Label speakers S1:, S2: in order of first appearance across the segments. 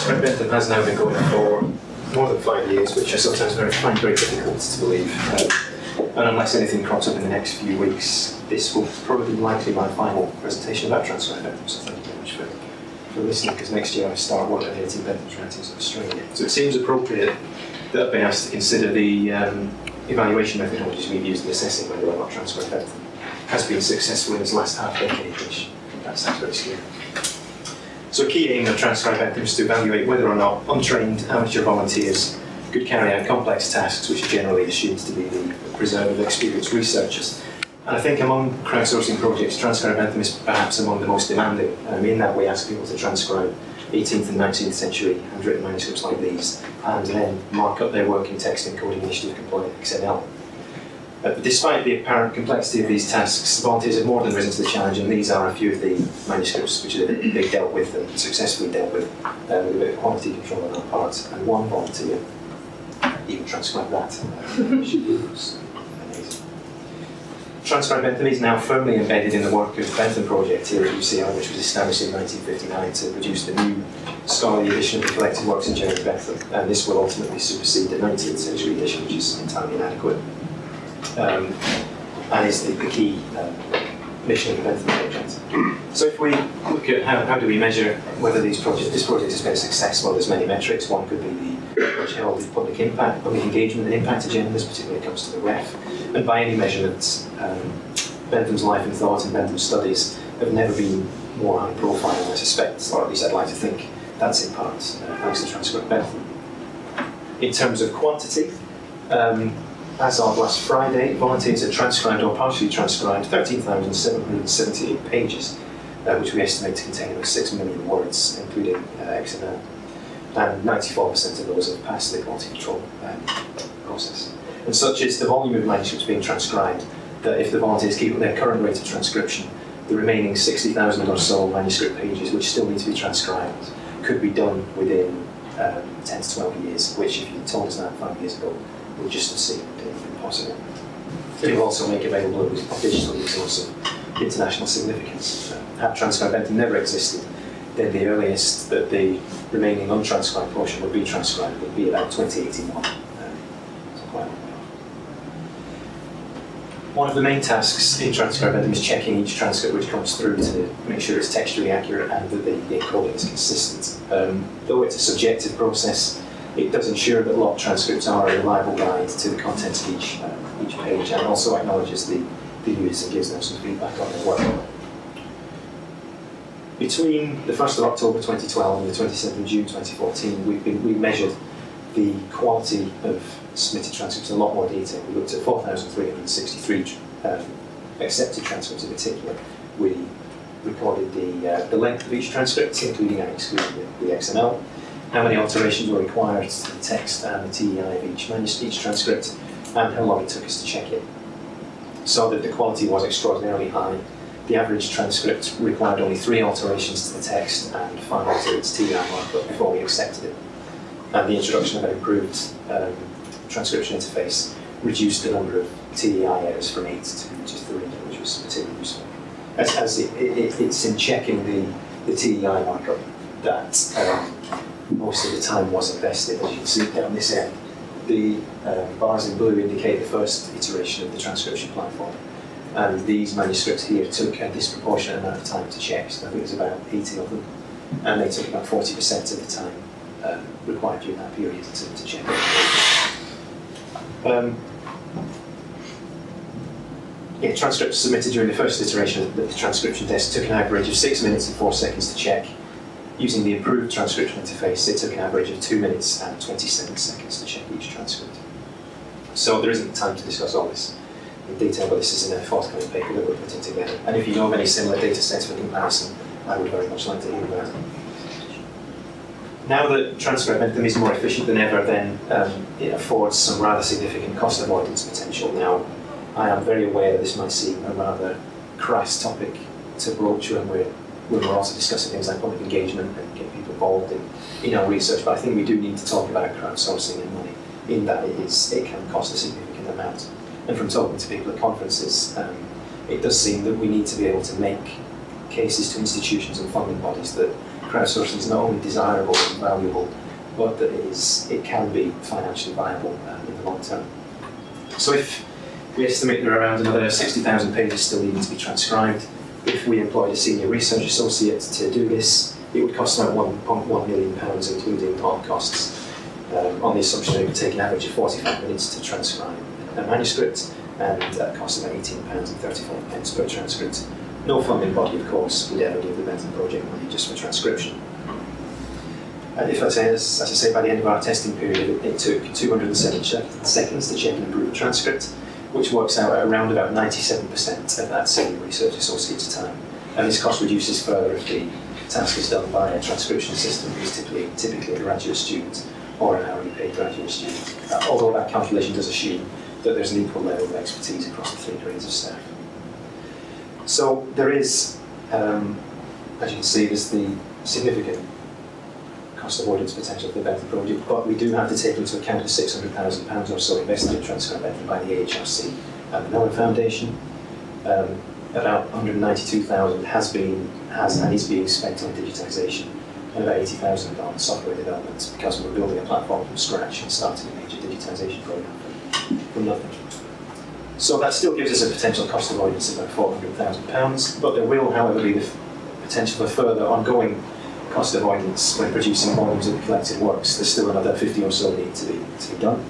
S1: Transcribe Bentham has now been going for more than 5 years, which I sometimes find very difficult to believe. And unless anything crops up in the next few weeks, this will probably likely my final presentation about Transcribe Bentham. So thank you very much for listening, because next year I start work on editing Bentham's writings in Australia. So it seems appropriate that I've been asked to consider the evaluation methodologies we've used in assessing whether or not Transcribe Bentham has been successful in its last half decade, which that sounds very scary. So a key aim of Transcribe Bentham is to evaluate whether or not untrained amateur volunteers could carry out complex tasks which are generally assumed to be the preserve of experienced researchers. And I think among crowdsourcing projects, Transcribe Bentham is perhaps among the most demanding. In that we ask people to transcribe 18th and 19th century handwritten manuscripts like these, and then mark up their work in text encoding initiative compliant XML. But despite the apparent complexity of these tasks, volunteers have more than risen to the challenge, and these are a few of the manuscripts which they've dealt with and successfully dealt with a bit of quality control on our part. And one volunteer even transcribed that. Amazing. Transcribe Bentham is now firmly embedded in the work of the Bentham Project here at UCL, which was established in 1959 to produce the new scholarly edition of the collected works of Jeremy Bentham, and this will ultimately supersede the 19th century edition, which is entirely inadequate. And is the key mission of the Bentham Project. So if we look at how do we measure whether this project has been a success, well, there's many metrics. One could be the much heralded public impact, public engagement and impact agendas, particularly when it comes to the ref. And by any measurement, Bentham's life and thought and Bentham's studies have never been more high profile, I suspect, or at least I'd like to think that's in part thanks to Transcribe Bentham. In terms of quantity, as of last Friday, volunteers had transcribed or partially transcribed 13,778 pages, which we estimate to contain about 6 million words, including XML. And 94% of those have passed the quality control process. And such is the volume of manuscripts being transcribed that if the volunteers keep up their current rate of transcription, the remaining 60,000 or so manuscript pages which still need to be transcribed could be done within 10 to 12 years, which if you told us that 5 years ago, would just have seemed impossible. It will also make available a digital resource of international significance. Had Transcribe Bentham never existed, then the earliest that the remaining untranscribed portion would be transcribed would be about 2081. So quite a long way off. One of the main tasks in Transcribe Bentham is checking each transcript which comes through to make sure it's textually accurate and that the encoding is consistent. Though it's a subjective process, it does ensure that locked transcripts are a reliable guide to the contents of each page, and also acknowledges the users and gives them some feedback on their work. Between the 1st of October 2012 and the 27th of June 2014, we measured the quality of submitted transcripts in a lot more detail. We looked at 4,363 accepted transcripts in particular. We recorded the length of each transcript, including and excluding the XML, how many alterations were required to the text and the TEI of each transcript, and how long it took us to check it. So that the quality was extraordinarily high. The average transcript required only 3 alterations to the text and 5 to its TEI markup before we accepted it. And the introduction of an improved transcription interface reduced the number of TEI errors from 8 to just 3, which was particularly useful. As it's in checking the TEI markup that most of the time was invested. As you can see down this end, the bars in blue indicate the first iteration of the transcription platform. And these manuscripts here took a disproportionate amount of time to check, so I think it was about 80 of them. And they took about 40% of the time required during that period to check it. Transcripts submitted during the first iteration of the transcription test took an average of 6 minutes and 4 seconds to check. Using the improved transcription interface, it took an average of 2 minutes and 27 seconds to check each transcript. So there isn't time to discuss all this in detail, but this is in a forthcoming paper that we're putting together. And if you know of any similar data sets for comparison, I would very much like to hear about it. Now that Transcribe Bentham is more efficient than ever, then it affords some rather significant cost avoidance potential. Now, I am very aware that this might seem a rather crass topic to broach when we're also discussing things like public engagement and getting people involved in our research, but I think we do need to talk about crowdsourcing and money, in that it can cost a significant amount. And from talking to people at conferences, it does seem that we need to be able to make cases to institutions and funding bodies that crowdsourcing is not only desirable and valuable, but that it can be financially viable in the long term. So if we estimate there are around another 60,000 pages still needing to be transcribed, if we employed a senior research associate to do this, it would cost about £1.1 million, including all costs, on the assumption that it would take an average of 45 minutes to transcribe a manuscript, and that costs about £18.35 per transcript. No funding body, of course, would ever give the Bentham Project money just for transcription. And if as I say, by the end of our testing period, it took 207 seconds to check and improve a transcript, which works out at around about 97% of that senior research associate's time. And this cost reduces further if the task is done by a transcription assistant who's typically a graduate student or an hourly paid graduate student. Although that calculation does assume that there's an equal level of expertise across the 3 grades of staff. So there is, as you can see, there's the significant cost avoidance potential for the Bentham Project, but we do have to take into account the £600,000 or so invested in Transcribe Bentham by the AHRC and the Mellon Foundation. About £192,000 has and is being spent on digitisation, and about £80,000 on software development, because we're building a platform from scratch and starting a major digitisation programme from nothing. So that still gives us a potential cost avoidance of about £400,000, but there will, however, be the potential for further ongoing cost avoidance when producing volumes of collected works. There's still another 50 or so need to be done,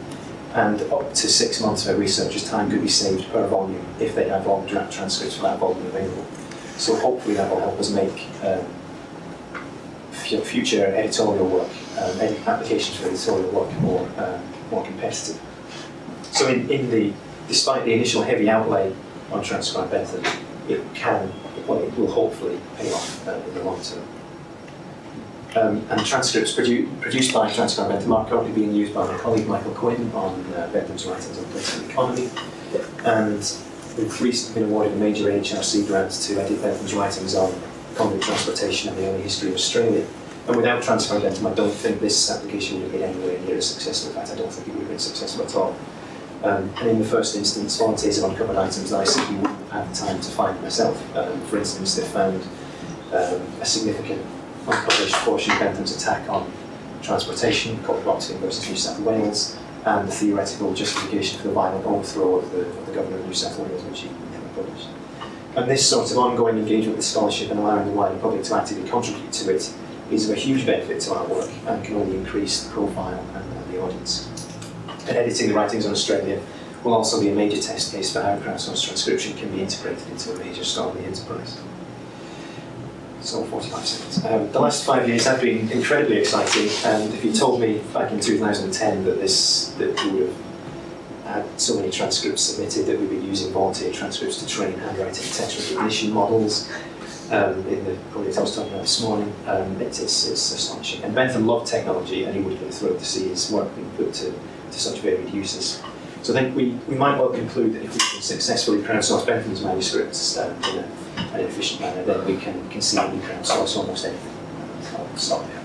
S1: and up to 6 months of a researcher's time could be saved per volume if they have all draft transcripts for that volume available. So hopefully that will help us make future editorial work, applications for editorial work more competitive. So despite the initial heavy outlay on Transcribe Bentham, it will hopefully pay off in the long term. And transcripts produced by Transcribe Bentham are currently being used by my colleague Michael Quinn on Bentham's writings on political economy, and we've recently been awarded a major AHRC grant to edit Bentham's writings on economic transportation and the early history of Australia. And without Transcribe Bentham, I don't think this application would have been anywhere near as successful. In fact, I don't think it would have been successful at all. And in the first instance, volunteers have uncovered items that I simply wouldn't have had the time to find myself. For instance, they found a significant unpublished portion of Bentham's attack on transportation, called Oxford versus New South Wales, and the theoretical justification for the violent overthrow of the governor of New South Wales, which he never published. And this sort of ongoing engagement with scholarship and allowing the wider public to actively contribute to it is of a huge benefit to our work and can only increase the profile and the audience. And editing the writings on Australia will also be a major test case for how crowdsourced transcription can be integrated into a major scholarly enterprise. So 45 seconds. The last 5 years have been incredibly exciting, and if you told me back in 2010 that we would have had so many transcripts submitted, that we'd be using volunteer transcripts to train handwriting text recognition models in the project I was talking about this morning, it's astonishing. And Bentham loved technology, and he would have been thrilled to see his work being put to such varied uses. So I think we might well conclude that if we can successfully crowdsource Bentham's manuscripts in an efficient manner, then we can conceivably crowdsource almost anything. I'll stop there.